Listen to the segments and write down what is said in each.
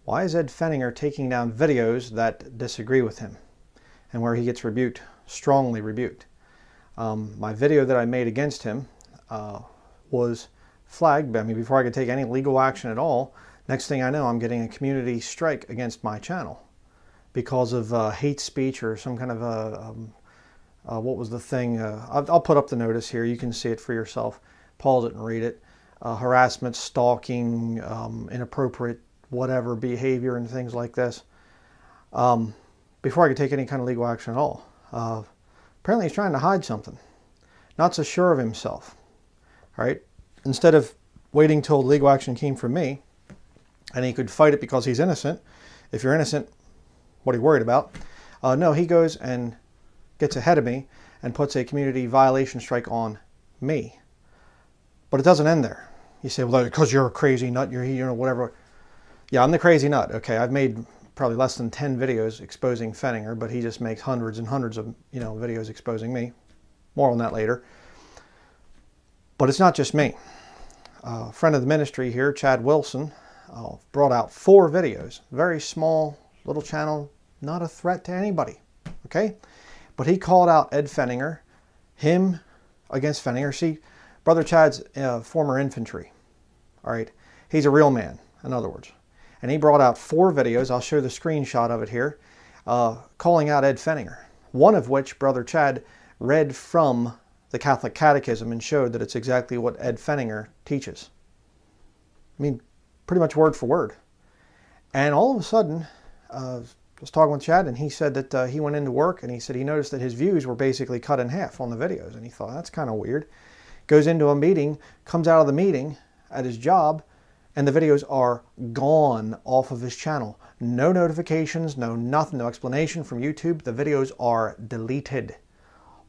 Why is Ed Fenninger taking down videos that disagree with him and where he gets rebuked, strongly rebuked? My video that I made against him was flagged. I mean, before I could take any legal action at all, next thing I know, I'm getting a community strike against my channel because of hate speech or some kind of what was the thing? I'll put up the notice here. You can see it for yourself. Pause it and read it. Harassment, stalking, inappropriate whatever behavior and things like this. Before I could take any kind of legal action at all. Apparently he's trying to hide something. Not so sure of himself. All right? Instead of waiting till legal action came from me, and he could fight it because he's innocent. If you're innocent, what are you worried about? No, he goes and gets ahead of me and puts a community violation strike on me. But it doesn't end there. You say, well, because you're a crazy nut, you're whatever. Yeah, I'm the crazy nut. Okay, I've made probably less than 10 videos exposing Fenninger, but he just makes hundreds and hundreds of videos exposing me. More on that later. But it's not just me. A friend of the ministry here, Chad Wilson, brought out 4 videos. Very small little channel, not a threat to anybody. Okay? But he called out Ed Fenninger, him against Fenninger. See, Brother Chad's former infantry. All right? He's a real man, in other words. And he brought out 4 videos. I'll show the screenshot of it here, calling out Ed Fenninger. One of which Brother Chad read from the Catholic Catechism and showed that it's exactly what Ed Fenninger teaches. I mean, pretty much word for word. And all of a sudden, I was talking with Chad, and he said that he went into work, and he said he noticed that his views were basically cut in half on the videos. And he thought, that's kind of weird. Goes into a meeting, comes out of the meeting at his job, and the videos are gone off of his channel. No notifications, no nothing, no explanation from YouTube. The videos are deleted.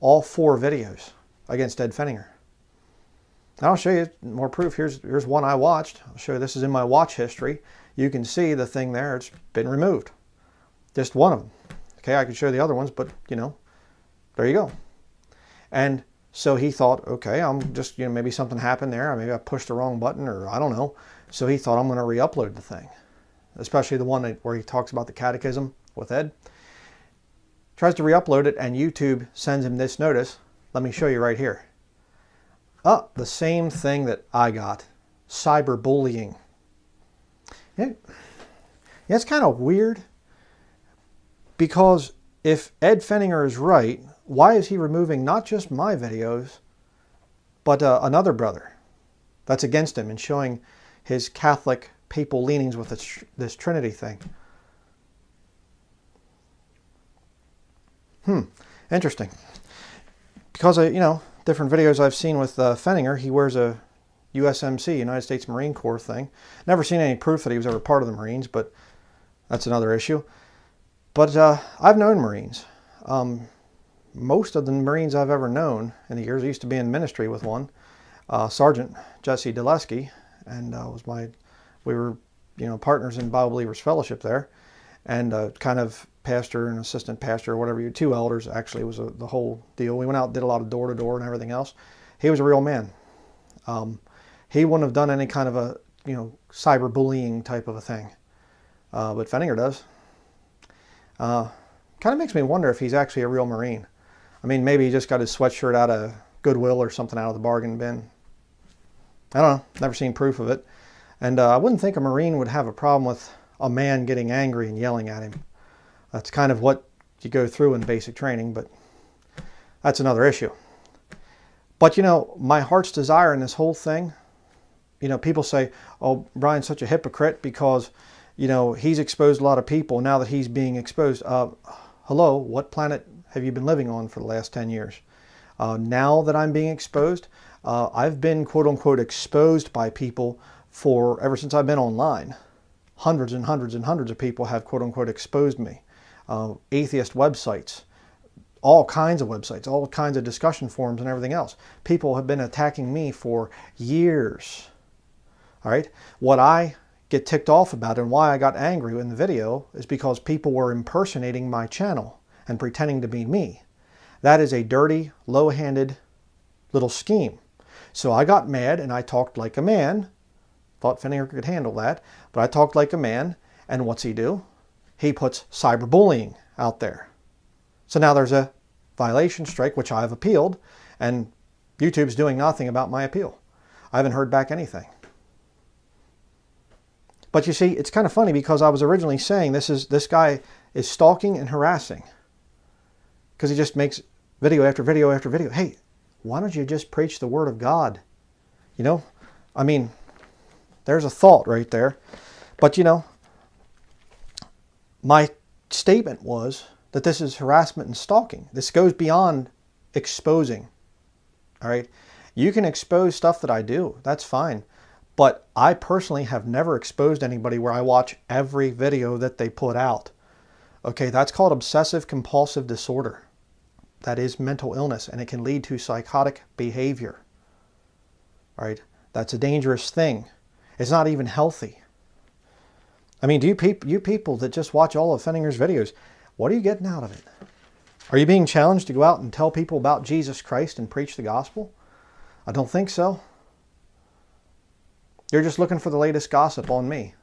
All 4 videos against Ed Fenninger. Now I'll show you more proof. Here's one I watched. I'll show you this is in my watch history. You can see the thing there. It's been removed. Just one of them. Okay, I could show the other ones, but there you go. And so he thought, okay, I'm just, maybe something happened there. Maybe I pushed the wrong button, or I don't know. So he thought, I'm going to re-upload the thing. Especially the one where he talks about the catechism with Ed. Tries to re-upload it, and YouTube sends him this notice. Let me show you right here. Oh, the same thing that I got. Cyberbullying. Yeah, it's kind of weird. Because if Ed Fenninger is right, why is he removing not just my videos, but another brother that's against him and showing his Catholic papal leanings with this Trinity thing? Interesting. Because different videos I've seen with Fenninger, he wears a USMC, United States Marine Corps thing. Never seen any proof that he was ever part of the Marines, but that's another issue. But I've known Marines. Most of the Marines I've ever known in the years, I used to be in ministry with one, Sergeant Jesse Dulesky, and we were partners in Bible Believers Fellowship there, and kind of pastor and assistant pastor, or whatever, 2 elders actually was the whole deal. We went out and did a lot of door-to-door and everything else. He was a real man. He wouldn't have done any kind of a cyberbullying type of a thing, but Fenninger does. Kind of makes me wonder if he's actually a real Marine. I mean, maybe he just got his sweatshirt out of Goodwill or something out of the bargain bin. I don't know. Never seen proof of it. And I wouldn't think a Marine would have a problem with a man getting angry and yelling at him. That's kind of what you go through in basic training, but that's another issue. But my heart's desire in this whole thing, people say, oh, Brian's such a hypocrite because he's exposed a lot of people. Now that he's being exposed, hello, what planet have you been living on for the last 10 years? Now that I'm being exposed, I've been quote unquote exposed by people ever since I've been online. Hundreds and hundreds and hundreds of people have quote unquote exposed me. Atheist websites, all kinds of websites, all kinds of discussion forums and everything else. People have been attacking me for years. All right. What I get ticked off about and why I got angry in the video is because people were impersonating my channel and pretending to be me. That is a dirty, low-handed little scheme. So I got mad and I talked like a man. Thought Fenninger could handle that, but I talked like a man, And what's he do? He puts cyberbullying out there. So now there's a violation strike, which I've appealed, and YouTube's doing nothing about my appeal. I haven't heard back anything. But you see, it's kind of funny because I was originally saying this guy is stalking and harassing because he just makes video after video after video. Hey, why don't you just preach the Word of God? You know, I mean, there's a thought right there. But you know, my statement was that this is harassment and stalking. This goes beyond exposing. All right, you can expose stuff that I do. That's fine. But I personally have never exposed anybody where I watch every video that they put out. Okay, that's called obsessive compulsive disorder. That is mental illness, and it can lead to psychotic behavior. All right, that's a dangerous thing. It's not even healthy. I mean, you people that just watch all of Fenninger's videos, what are you getting out of it? Are you being challenged to go out and tell people about Jesus Christ and preach the gospel? I don't think so. You're just looking for the latest gossip on me.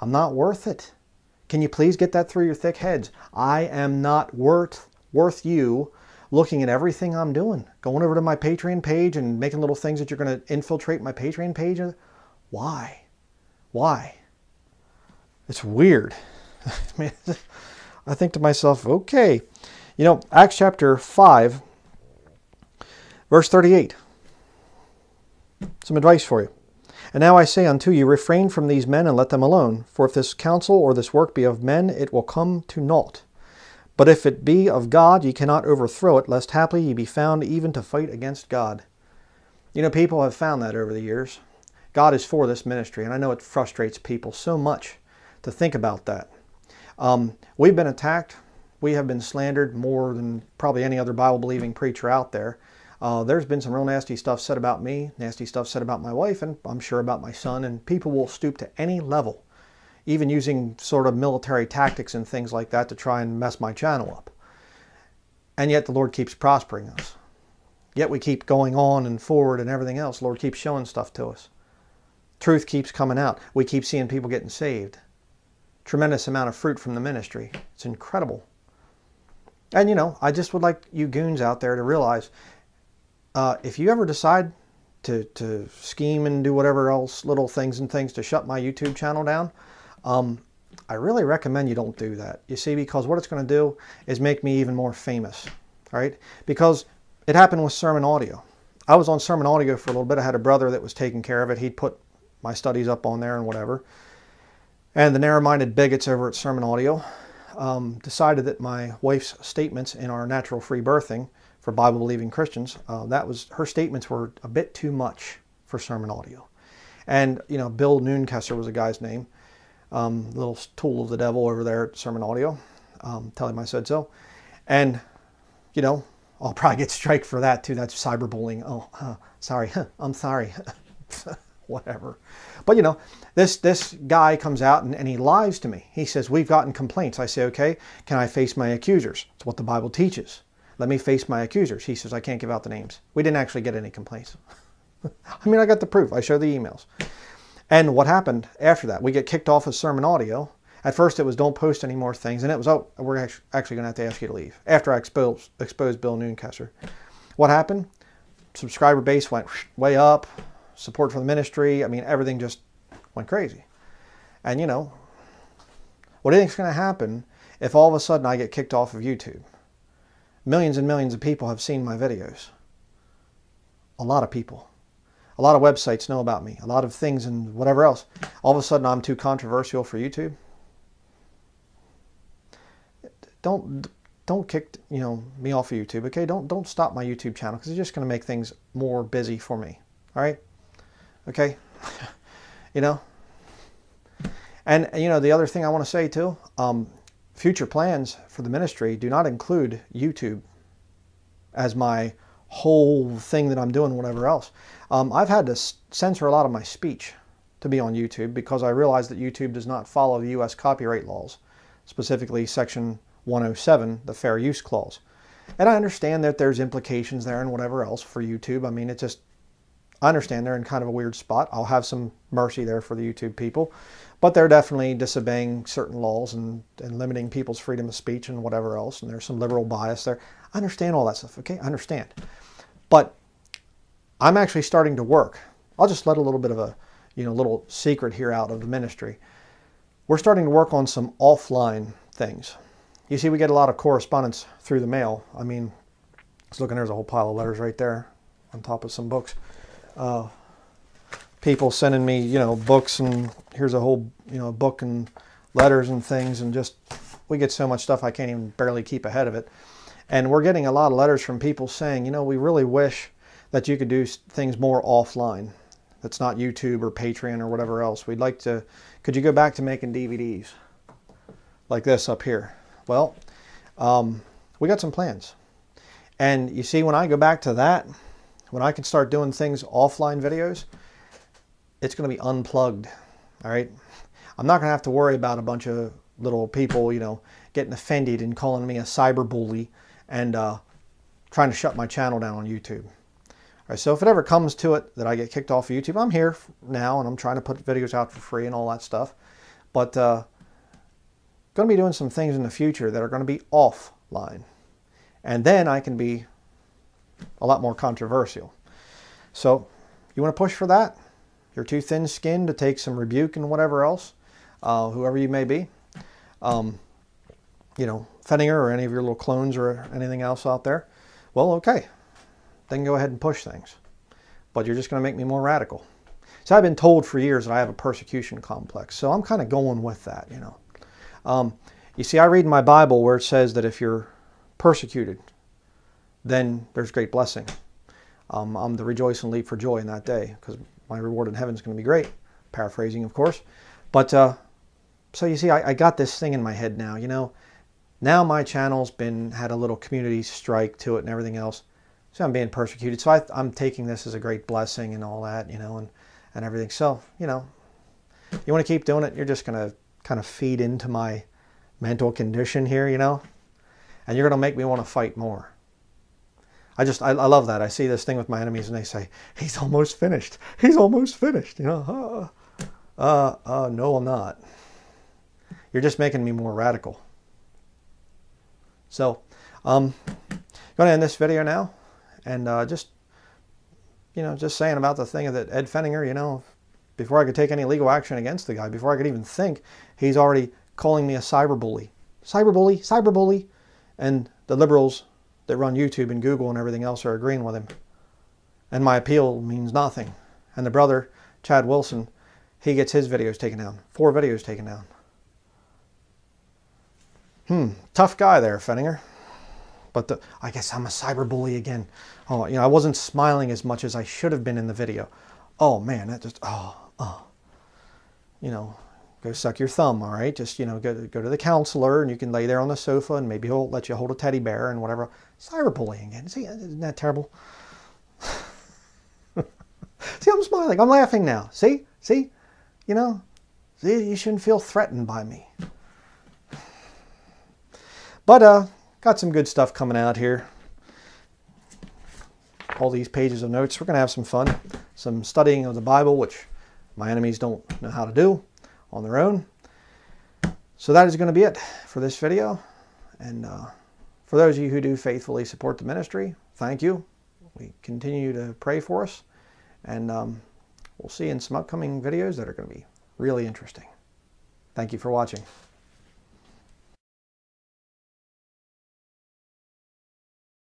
I'm not worth it. Can you please get that through your thick heads? I am not worth you looking at everything I'm doing. Going over to my Patreon page and making little things that you're going to infiltrate my Patreon page. Why? Why? It's weird. I mean, I think to myself, okay. You know, Acts chapter 5, verse 38. Some advice for you. And now I say unto you, refrain from these men and let them alone. For if this counsel or this work be of men, it will come to naught. But if it be of God, ye cannot overthrow it, lest haply ye be found even to fight against God. You know, people have found that over the years. God is for this ministry, and I know it frustrates people so much to think about that. We've been attacked. We have been slandered more than probably any other Bible-believing preacher out there. There's been some real nasty stuff said about me, nasty stuff said about my wife, and I'm sure about my son, and people will stoop to any level, even using sort of military tactics and things like that to try and mess my channel up. And yet the Lord keeps prospering us. Yet we keep going on and forward and everything else. The Lord keeps showing stuff to us. Truth keeps coming out. We keep seeing people getting saved. Tremendous amount of fruit from the ministry. It's incredible. And you know, I just would like you goons out there to realize, if you ever decide to scheme and do whatever else, little things and things to shut my YouTube channel down, I really recommend you don't do that. You see, because what it's going to do is make me even more famous. All right? Because it happened with Sermon Audio. I was on Sermon Audio for a little bit. I had a brother that was taking care of it. He'd put my studies up on there and whatever. And the narrow-minded bigots over at Sermon Audio decided that my wife's statements in our natural free birthing for Bible-believing Christians, her statements were a bit too much for Sermon Audio. And, you know, Bill Noonkesser was a guy's name, little tool of the devil over there at Sermon Audio. Tell him I said so. And, you know, I'll probably get strike for that too. That's cyberbullying. Oh, sorry. I'm sorry. Whatever. But, you know, this guy comes out and he lies to me. He says, we've gotten complaints. I say, okay, can I face my accusers? It's what the Bible teaches. Let me face my accusers. He says, I can't give out the names. We didn't actually get any complaints. I mean, I got the proof. I show the emails. And what happened after that? We get kicked off of Sermon Audio. At first it was don't post any more things. And it was, oh, we're actually going to have to ask you to leave. After I exposed Bill Noonkesser. What happened? Subscriber base went way up. Support for the ministry. I mean, everything just went crazy. And you know, what do you think is going to happen if all of a sudden I get kicked off of YouTube? Millions and millions of people have seen my videos. A lot of people. A lot of websites know about me. A lot of things and whatever else. All of a sudden I'm too controversial for YouTube. Don't kick, you know, me off of YouTube, okay? Don't stop my YouTube channel because it's just going to make things more busy for me. All right? Okay? You know? And you know, the other thing I want to say too, future plans for the ministry do not include YouTube as my whole thing that I'm doing, whatever else. I've had to censor a lot of my speech to be on YouTube because I realize that YouTube does not follow the U.S. copyright laws, specifically Section 107, the Fair Use Clause. And I understand that there's implications there and whatever else for YouTube. I mean, it's just, I understand they're in kind of a weird spot. I'll have some mercy there for the YouTube people, but they're definitely disobeying certain laws and limiting people's freedom of speech and whatever else. And there's some liberal bias there. I understand all that stuff. Okay, I understand. But I'm actually starting to work. I'll just let a little bit of a, little secret here out of the ministry. We're starting to work on some offline things. You see, we get a lot of correspondence through the mail. I mean, just looking, there's a whole pile of letters right there on top of some books. People sending me, books, and here's a whole, book and letters and things, and just, we get so much stuff I can't even barely keep ahead of it. And we're getting a lot of letters from people saying, we really wish that you could do things more offline. That's not YouTube or Patreon or whatever else. We'd like to, could you go back to making DVDs like this up here? Well, we got some plans. And you see, when I go back to that, when I can start doing things offline videos, it's going to be unplugged. All right. I'm not going to have to worry about a bunch of little people, getting offended and calling me a cyberbully and trying to shut my channel down on YouTube. All right, so if it ever comes to it that I get kicked off of YouTube, I'm here now and I'm trying to put videos out for free and all that stuff. But going to be doing some things in the future that are going to be offline. And then I can be a lot more controversial. So you want to push for that? You're too thin-skinned to take some rebuke and whatever else, whoever you may be. Fettinger or any of your little clones or anything else out there. Well, okay. Then go ahead and push things. But you're just going to make me more radical. So I've been told for years that I have a persecution complex. So I'm kind of going with that, You see, I read in my Bible where it says that if you're persecuted, then there's great blessing. I'm to rejoice and leap for joy in that day because my reward in heaven is going to be great. Paraphrasing, of course. But so you see, I got this thing in my head now, Now my channel's had a little community strike to it and everything else. So I'm being persecuted. So I'm taking this as a great blessing and all that, and everything. So, you want to keep doing it, you're just going to kind of feed into my mental condition here, and you're going to make me want to fight more. I love that. I see this thing with my enemies and they say, he's almost finished. He's almost finished. No, I'm not. You're just making me more radical. So, I'm going to end this video now. And just saying about the thing that Ed Fenninger, before I could take any legal action against the guy, before I could even think, he's already calling me a cyberbully. Cyberbully, cyberbully. And the liberals that run YouTube and Google and everything else are agreeing with him. And my appeal means nothing. And the brother, Chad Wilson, he gets his videos taken down. 4 videos taken down. Tough guy there, Fenninger. But I guess I'm a cyberbully again. Oh, I wasn't smiling as much as I should have been in the video. Oh man, that just, go suck your thumb, all right? Just, go to the counselor and you can lay there on the sofa and maybe he'll let you hold a teddy bear and whatever. Cyberbullying again. See, isn't that terrible? See, I'm smiling. I'm laughing now. See? See, you shouldn't feel threatened by me. But, got some good stuff coming out here. All these pages of notes. We're going to have some fun. Some studying of the Bible, which my enemies don't know how to do on their own. So that is going to be it for this video. And for those of you who do faithfully support the ministry, thank you. We continue to pray for us. And we'll see you in some upcoming videos that are going to be really interesting. Thank you for watching.